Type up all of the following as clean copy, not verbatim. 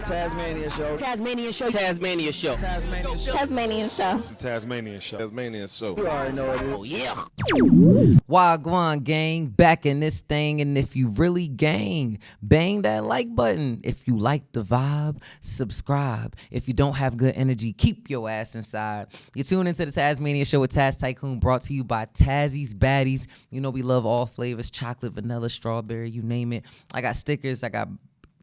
Tasmania show. Tasmania show. Tasmania show. Tasmania show. Tasmania show. Tasmania show. You already know it is. Oh yeah. Wagwan gang, back in this thing, and if you really gang, bang that like button. If you like the vibe, subscribe. If you don't have good energy, keep your ass inside. You tune into the Tasmania show with Taz Tikoon, brought to you by Tazzy's Baddies. You know we love all flavors, chocolate, vanilla, strawberry, you name it. I got stickers, I got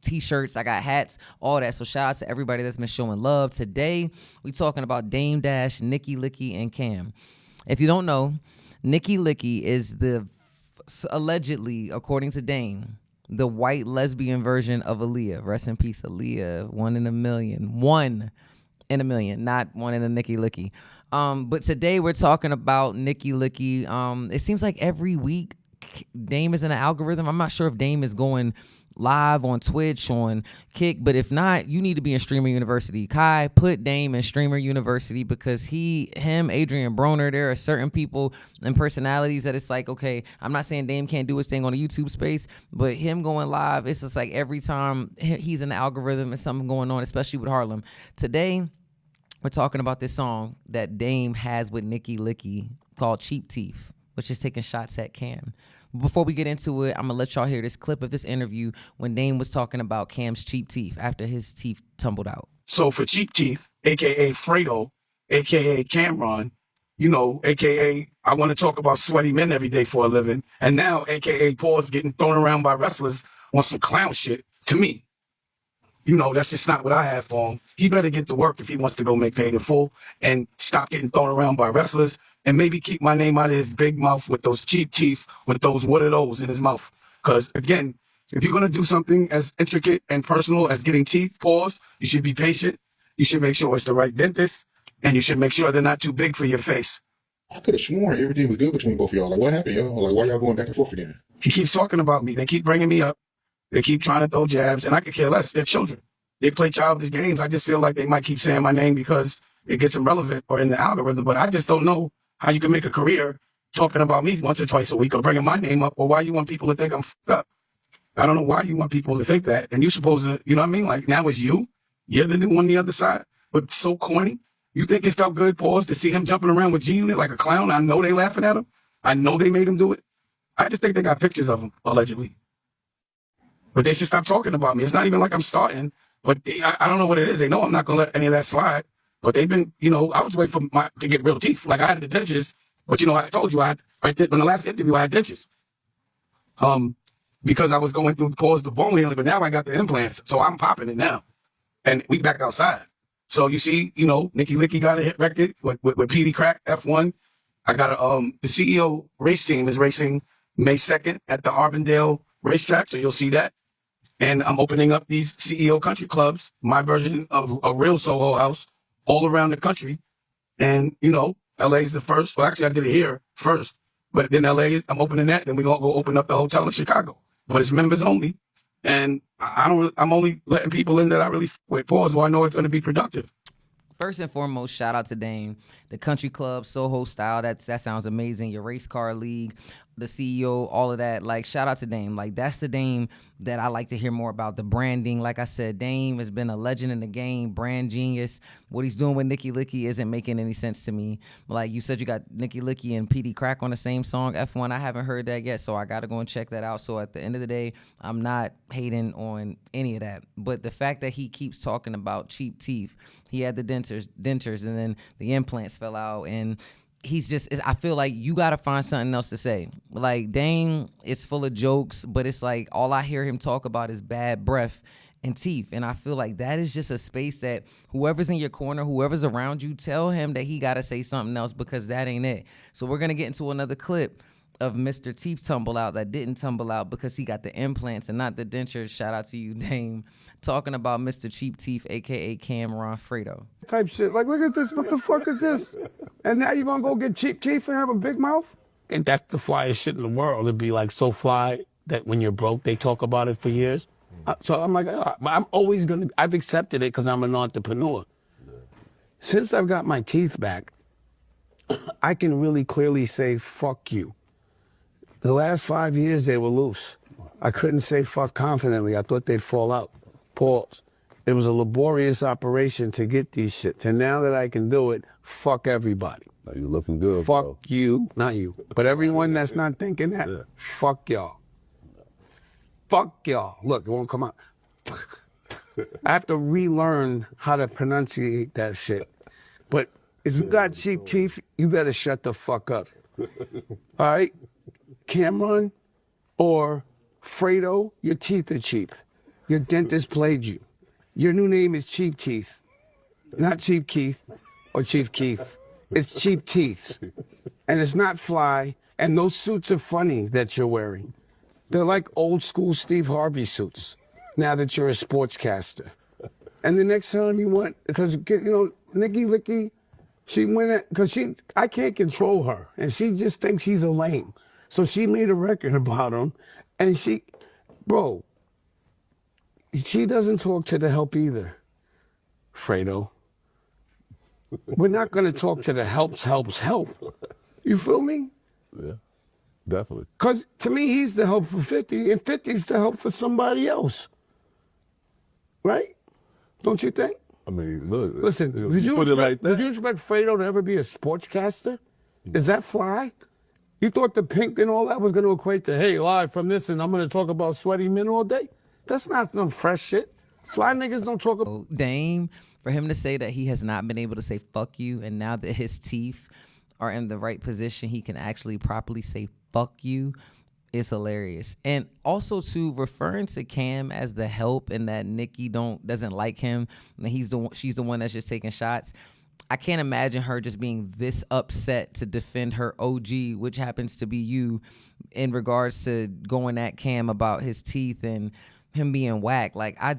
t-shirts, I got hats, all that. So shout out to everybody that's been showing love. Today, we talking about Dame Dash, Nickly Licky, and Cam. If you don't know, Nickly Licky is allegedly, according to Dame, the white lesbian version of Aaliyah. Rest in peace, Aaliyah. 1 in a million. 1 in a million, not 1 in a Nickly Licky. But today we're talking about Nickly Licky. It seems like every week Dame is in an algorithm. I'm not sure if Dame is going live on Twitch, on Kick, but if not, you need to be in Streamer University. Kai, put Dame in Streamer University because Adrian Broner, there are certain people and personalities that it's like, okay, I'm not saying Dame can't do his thing on the YouTube space, but him going live, it's just like every time he's in the algorithm and something going on, especially with Harlem. Today, we're talking about this song that Dame has with Nickly Licky called Cheap Teeth, which is taking shots at Cam. Before we get into it, I'm going to let y'all hear this clip of this interview when Dame was talking about Cam's cheap teeth after his teeth tumbled out. So for Cheap Teeth, a.k.a. Fredo, a.k.a. Cameron, you know, a.k.a. I want to talk about sweaty men every day for a living, and now a.k.a. Paul's getting thrown around by wrestlers on some clown shit, to me. You know, that's just not what I have for him. He better get to work if he wants to go make Paid in Full and stop getting thrown around by wrestlers and maybe keep my name out of his big mouth with those cheap teeth, with those what are those in his mouth. Because, again, if you're going to do something as intricate and personal as getting teeth, pause, you should be patient. You should make sure it's the right dentist, and you should make sure they're not too big for your face. I could have sworn everything was good between both of y'all. Like, what happened, yo? Like, why y'all going back and forth again? He keeps talking about me. They keep bringing me up. They keep trying to throw jabs, and I could care less. They're children. They play childish games. I just feel like they might keep saying my name because it gets them relevant or in the algorithm, but I just don't know how you can make a career talking about me once or twice a week or bringing my name up, or why you want people to think I'm fucked up. I don't know why you want people to think that. And you're supposed to, you know what I mean? Like, now it's you. You're the new one on the other side, but so corny. You think it felt good, pause, to see him jumping around with G-Unit like a clown? I know they laughing at him. I know they made him do it. I just think they got pictures of him, allegedly. But they should stop talking about me. It's not even like I'm starting, but I don't know what it is. They know I'm not going to let any of that slide. But they've been, you know, I was waiting to get real teeth. Like, I had the dentures, but, you know, I told you, in the last interview, I had dentures. Because I was going through the bone healing, but now I got the implants, so I'm popping it now. And we back outside. So you see, you know, Nickly Licky got a hit record with PD Crack, F1. I got the CEO race team is racing May 2nd at the Arbondale racetrack, so you'll see that. And I'm opening up these CEO country clubs, my version of a real Soho house, all around the country. And, you know, LA's the first. Well, actually, I did it here first. But then I'm opening that. Then we're going to go open up the hotel in Chicago. But it's members only. And I'm only letting people in that I really with pause, so I know it's going to be productive. First and foremost, shout out to Dame. The country club, Soho style, that sounds amazing. Your race car league, the CEO, all of that. Like, shout out to Dame. Like, that's the Dame that I like to hear more about. The branding, like I said, Dame has been a legend in the game, brand genius. What he's doing with Nickly Licky isn't making any sense to me. Like you said, you got Nickly Licky and PD Crack on the same song, F1. I haven't heard that yet, so I got to go and check that out. So at the end of the day, I'm not hating on any of that. But the fact that he keeps talking about cheap teeth, he had the dentures, and then the implants fell out, and he's just, I feel like you got to find something else to say. Like, Dame is full of jokes, but it's like all I hear him talk about is bad breath and teeth. And I feel like that is just a space that whoever's in your corner, whoever's around you, tell him that he got to say something else because that ain't it. So we're going to get into another clip of Mr. Teeth tumble out that didn't tumble out because he got the implants and not the dentures. Shout out to you, Dame, talking about Mr. Cheap Teeth, a.k.a. Cameron Fredo. Type shit. Like, look at this. What the fuck is this? And now you gonna go get cheap teeth and have a big mouth? And that's the flyest shit in the world. It'd be like so fly that when you're broke, they talk about it for years. So I'm like, but I'm always I've accepted it because I'm an entrepreneur. Since I've got my teeth back, I can really clearly say, fuck you. The last 5 years, they were loose. I couldn't say fuck confidently. I thought they'd fall out. Pause. It was a laborious operation to get these shits. And now that I can do it, fuck everybody. Now you looking good, Fuck bro. you, not you, but everyone that's not thinking that, fuck y'all. Fuck y'all. Look, it won't come out. I have to relearn how to pronunciate that shit. But if you got cheap teeth, you better shut the fuck up. All right? Cameron or Fredo, your teeth are cheap. Your dentist played you. Your new name is Cheap Teeth. Not Cheap Keith or Chief Keith. It's Cheap Teeth. And it's not fly. And those suits are funny that you're wearing. They're like old school Steve Harvey suits now that you're a sportscaster. And the next time you want, because, you know, Nickly Licky, she went, because I can't control her. And she just thinks he's a lame. So she made a record about him. And bro, she doesn't talk to the help either, Fredo. We're not going to talk to the help. You feel me? Yeah, definitely. Because to me, he's the help for 50, and 50's the help for somebody else. Right? Don't you think? I mean, look. Listen, Would you expect Fredo to ever be a sportscaster? Is that fly? You thought the pink and all that was going to equate to, hey, live from this, and I'm going to talk about sweaty men all day? That's not no fresh shit. Fly niggas don't talk about... Dame, for him to say that he has not been able to say fuck you, and now that his teeth are in the right position, he can actually properly say fuck you, is hilarious. And also, too, referring to Cam as the help and that Nikki doesn't like him, and she's the one that's just taking shots. I can't imagine her just being this upset to defend her OG, which happens to be you, in regards to going at Cam about his teeth and him being whack. Like, I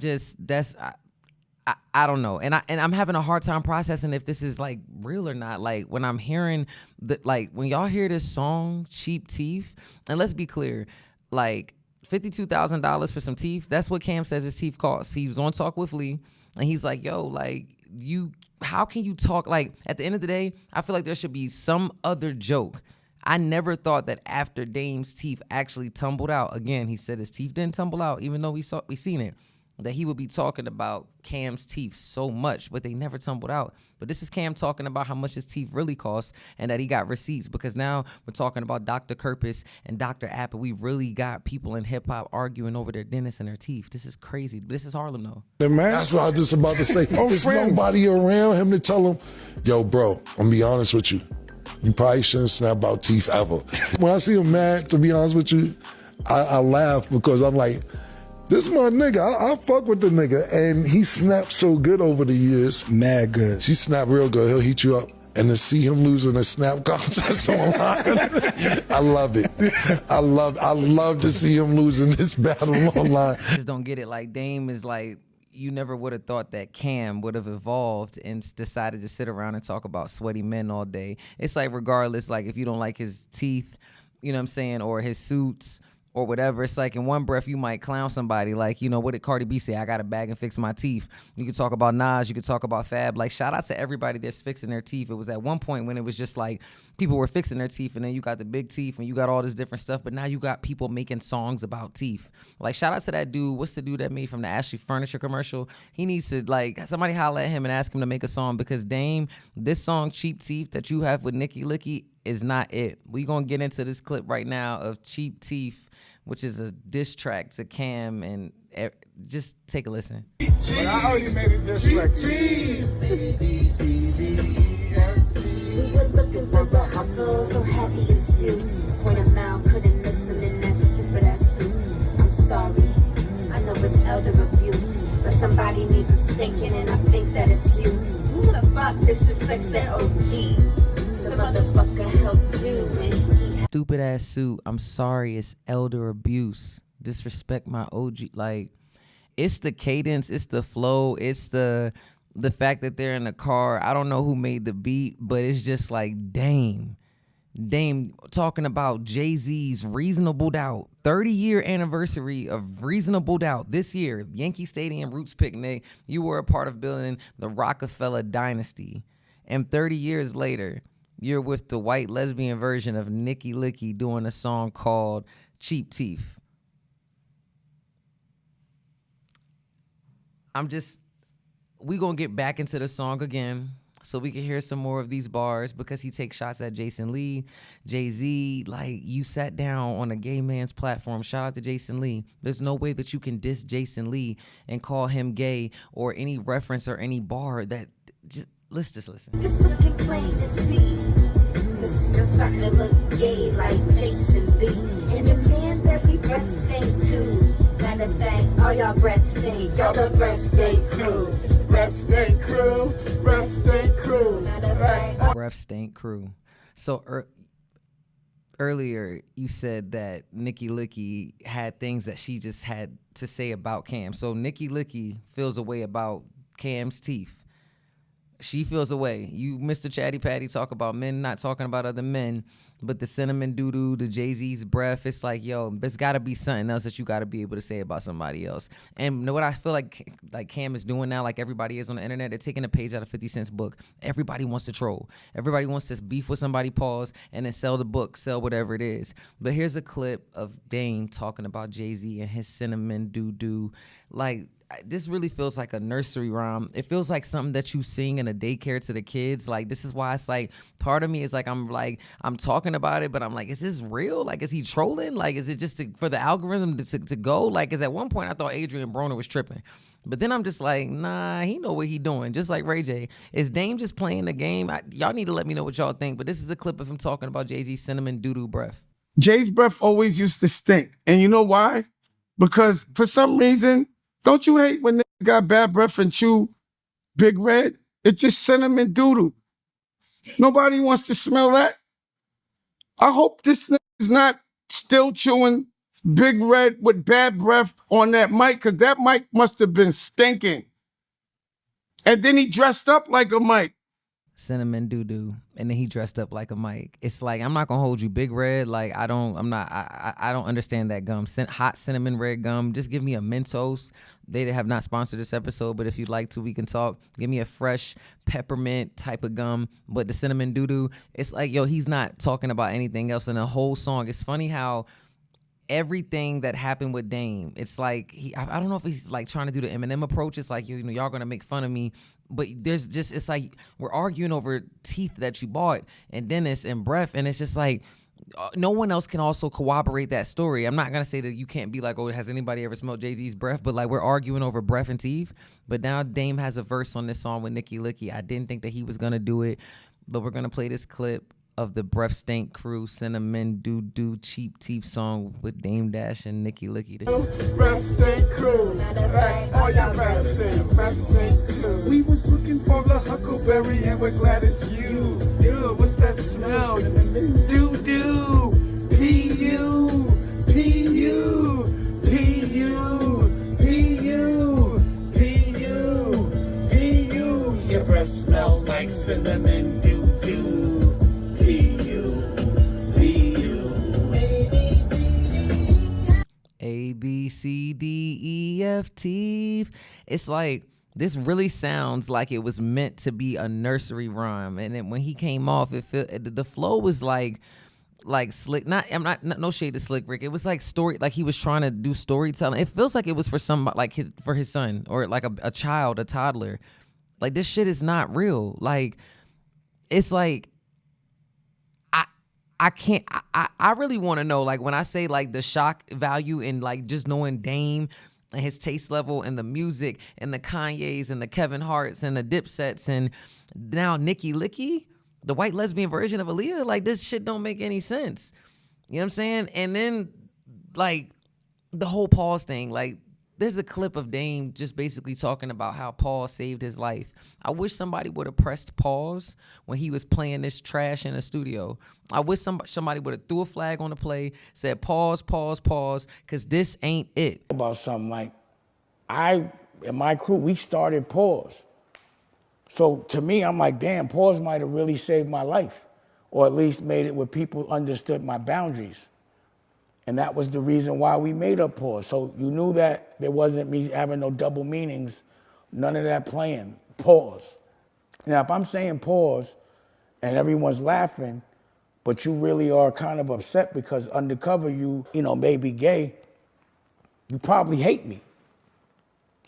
don't know. And I'm having a hard time processing if this is like real or not. Like, when I'm hearing when y'all hear this song, Cheap Teeth, and let's be clear, like $52,000 for some teeth, that's what Cam says his teeth cost. He was on Talk with Lee, and he's like, yo, like, how can you talk? Like, at the end of the day, I feel like there should be some other joke. I never thought that after Dame's teeth actually tumbled out, again, he said his teeth didn't tumble out, even though we seen it, that he would be talking about Cam's teeth so much, but they never tumbled out. But this is Cam talking about how much his teeth really cost and that he got receipts, because now we're talking about Dr. Kirpus and Dr. App, and we really got people in hip-hop arguing over their dentists and their teeth. This is crazy. This is Harlem, though. That's what I was just about to say. There's nobody around him to tell him, yo, bro, I'm going to be honest with you. You probably shouldn't snap out teeth ever. When I see him mad, to be honest with you, I laugh, because I'm like, this is my nigga. I fuck with the nigga. And he snapped so good over the years. Mad good. She snapped real good. He'll heat you up. And to see him losing a snap contest online, I love it. I love to see him losing this battle online. I just don't get it. Like, Dame is like, you never would have thought that Cam would have evolved and decided to sit around and talk about sweaty men all day. It's like, regardless, like, if you don't like his teeth, you know what I'm saying, or his suits or whatever, it's like in one breath you might clown somebody. Like, you know, what did Cardi B say? I got a bag and fix my teeth. You could talk about Nas, you could talk about Fab. Like, shout out to everybody that's fixing their teeth. It was at one point when it was just like people were fixing their teeth, and then you got the big teeth and you got all this different stuff, but now you got people making songs about teeth. Like, shout out to that dude. What's the dude that made from the Ashley Furniture commercial? He needs to, like, somebody holler at him and ask him to make a song, because Dame, this song Cheap Teeth that you have with Nickly Licky is not it. We gonna get into this clip right now of Cheap Teeth, which is a diss track to Cam, and just take a listen. But I already made a diss record. We were looking for the hustle, so happy it's you. Point him out, couldn't miss him in that stupid ass suit. I'm sorry, I know it's elder abuse, but somebody needs a stinking, and I think that it's you. Who the fuck disrespects that OG? The motherfucker helped you, and Stupid ass suit. I'm sorry, it's elder abuse. Disrespect my OG. Like, it's the cadence, it's the flow, it's the fact that they're in the car. I don't know who made the beat, but it's just like, Dame talking about Jay-Z's Reasonable Doubt, 30-year anniversary of Reasonable Doubt this year, Yankee Stadium Roots Picnic. You were a part of building the Roc-A-Fella dynasty, and 30 years later, you're with the white lesbian version of Nickly Licky doing a song called Cheap Teeth. we gonna get back into the song again so we can hear some more of these bars because he takes shots at Jason Lee, Jay-Z. Like, you sat down on a gay man's platform. Shout out to Jason Lee. There's no way that you can diss Jason Lee and call him gay or any reference or any bar that let's just listen. Just looking plain to see. This girl starting to look gay like Jason Lee. And the tan therapy breast stain too. Matter of fact, all y'all breast stain. Y'all the breast stain crew. Breast stain crew. Breast stain crew. Matter of fact. Breath stank crew. So earlier you said that Nickly Licky had things that she just had to say about Cam. So Nickly Licky feels a way about Cam's teeth. She feels a way. You, Mr. Chatty Patty, talk about men not talking about other men, but the cinnamon doo-doo, the Jay-Z's breath, it's like, yo, there's got to be something else that you got to be able to say about somebody else. And you know what I feel like Cam is doing now, like everybody is on the internet? They're taking a page out of 50 Cent's book. Everybody wants to troll. Everybody wants to beef with somebody, pause, and then sell the book, sell whatever it is. But here's a clip of Dame talking about Jay-Z and his cinnamon doo-doo. Like, this really feels like a nursery rhyme. It feels like something that you sing in a daycare to the kids. Like, this is why it's like, part of me is like, I'm talking about it, but I'm like, is this real? Like, is he trolling? Like, is it just for the algorithm to go? Like, because at one point I thought Adrian Broner was tripping. But then I'm just like, nah, he know what he doing. Just like Ray J. Is Dame just playing the game? Y'all need to let me know what y'all think. But this is a clip of him talking about Jay-Z's cinnamon doo-doo breath. Jay's breath always used to stink. And you know why? Because for some reason, don't you hate when niggas got bad breath and chew Big Red? It's just cinnamon doo-doo. Nobody wants to smell that. I hope this nigga is not still chewing Big Red with bad breath on that mic, because that mic must have been stinking. And then he dressed up like a mic. Cinnamon doo-doo, and then he dressed up like a Mike. It's like, I'm not gonna hold you, Big Red. Like, I don't understand that gum. Hot cinnamon red gum. Just give me a Mentos. They have not sponsored this episode, but if you'd like to, we can talk. Give me a fresh peppermint type of gum. But the cinnamon doo-doo, it's like, yo, he's not talking about anything else in the whole song. It's funny how everything that happened with Dame, it's like, I don't know if he's like trying to do the Eminem approach. It's like, you know, y'all gonna make fun of me, but there's just, it's like we're arguing over teeth that you bought and dentists and breath, and it's just like no one else can also corroborate that story. I'm not gonna say that you can't be like, oh, has anybody ever smelled Jay-Z's breath? But like, we're arguing over breath and teeth. But now Dame has a verse on this song with Nickly Licky. I didn't think that he was gonna do it, but we're gonna play this clip of the Breath Stank Crew cinnamon doo-doo cheap teeth song with Dame Dash and Nickly Licky. Breath Stank Crew. All y'all breath stank crew. We was looking for the huckleberry and we're glad it's you. Ew, what's that smell? Doo-doo. P-U. P-U. P-U. P-U. P-U. P-U. Your breath smells like cinnamon doo-doo. A, B, C, D, E, F, teeth. It's like, this really sounds like it was meant to be a nursery rhyme. And then when he came off, the flow was like slick. No shade to Slick Rick. It was like like he was trying to do storytelling. It feels like it was for somebody, like for his son, or like a child, a toddler. Like, this shit is not real. Like, it's like, I really want to know, like, when I say like the shock value in like just knowing Dame and his taste level and the music and the Kanye's and the Kevin Hart's and the Dipsets and now Nickly Licky, the white lesbian version of Aaliyah, like, this shit don't make any sense. You know what I'm saying? And then like the whole pause thing, like, there's a clip of Dame just basically talking about how Paul saved his life. I wish somebody would have pressed pause when he was playing this trash in the studio. I wish somebody would have threw a flag on the play, said pause, pause, pause, because this ain't it. About something like, and my crew, we started Pause. So to me, I'm like, damn, Pause might have really saved my life, or at least made it where people understood my boundaries. And that was the reason why we made up Pause. So you knew that there wasn't me having no double meanings, none of that playing. Pause. Now, if I'm saying pause and everyone's laughing, but you really are kind of upset because undercover you know, may be gay, you probably hate me.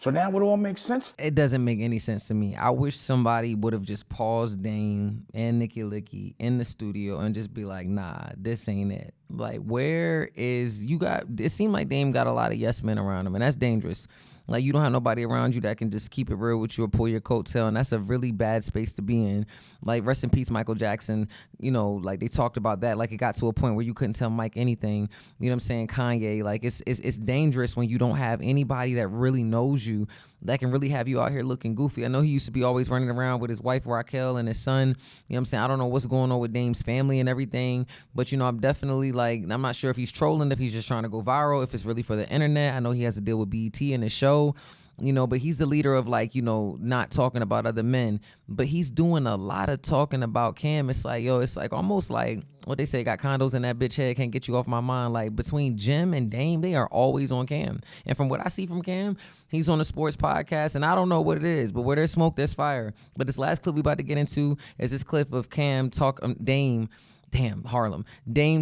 So now it all makes sense. It doesn't make any sense to me. I wish somebody would have just paused Dame and Nickly Licky in the studio and just be like, nah, this ain't it. Like, where is, it seemed like Dame got a lot of yes men around him, and that's dangerous. Like, you don't have nobody around you that can just keep it real with you or pull your coattail, and that's a really bad space to be in. Like, rest in peace, Michael Jackson. You know, like, they talked about that. Like, it got to a point where you couldn't tell Mike anything. You know what I'm saying? Kanye. Like, it's dangerous when you don't have anybody that really knows you that can really have you out here looking goofy. I know he used to be always running around with his wife, Roc-A-Fella, and his son. You know what I'm saying? I don't know what's going on with Dame's family and everything, but, you know, I'm definitely, like, I'm not sure if he's trolling, if he's just trying to go viral, if it's really for the internet. I know he has to deal with BET and his show, you know, but he's the leader of, like, you know, not talking about other men, but he's doing a lot of talking about Cam. It's like, yo, it's like almost like what they say, got condos in that bitch head, can't get you off my mind. Like, between Jim and Dame, they are always on Cam. And from what I see from Cam, he's on a sports podcast, and I don't know what it is, but where there's smoke, there's fire. But this last clip we about to get into is this clip of Cam Dame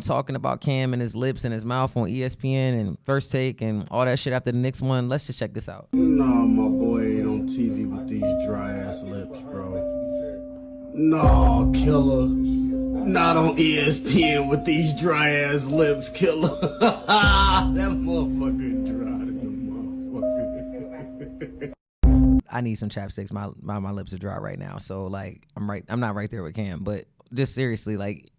talking about Cam and his lips and his mouth on ESPN and First Take and all that shit after the Knicks one. Let's just check this out. Nah, my boy ain't on TV with these dry ass lips, bro. Nah, killer. Not on ESPN with these dry ass lips, killer. That motherfucker dry than the motherfucker. I need some chapsticks. My lips are dry right now. So, like, I'm not right there with Cam, but just seriously, like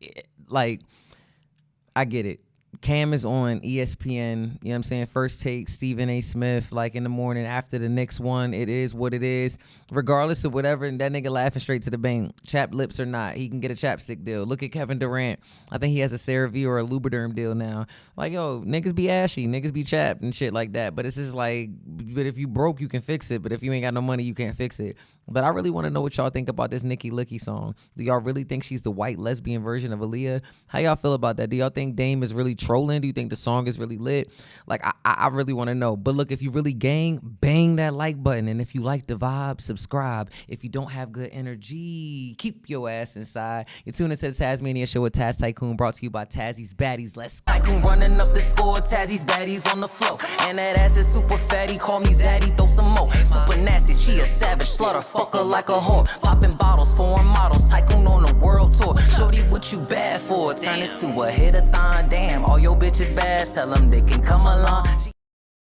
I get it. Cam is on ESPN, you know what I'm saying? First Take, Stephen A. Smith, like in the morning after the Knicks one. It is what it is. Regardless of whatever, and that nigga laughing straight to the bank. Chapped lips or not, he can get a chapstick deal. Look at Kevin Durant. I think he has a CeraVe or a Lubriderm deal now. Like, yo, niggas be ashy, niggas be chapped and shit like that. But it's just like, but if you broke, you can fix it. But if you ain't got no money, you can't fix it. But I really want to know what y'all think about this Nickly Licky song. Do y'all really think she's the white lesbian version of Aaliyah? How y'all feel about that? Do y'all think Dame is really trolling? Do you think the song is really lit? Like, I really want to know. But look, if you really gang, bang that like button. And if you like the vibe, subscribe. If you don't have good energy, keep your ass inside. You're tuning into the Tasmania Show with Taz Tikoon, brought to you by Tazzy's Baddies. Let's go. Tikoon running up the score, Tazzy's Baddies on the floor. And that ass is super fatty, call me Zaddy, throw some more. Super nasty, she a savage, slaughter, fuck her like a whore. Popping bottles, foreign models, Tikoon on the world tour. Shorty, what you bad for? Turn this to a hit-a-thon, damn, all your bitches bad, tell them they can come along.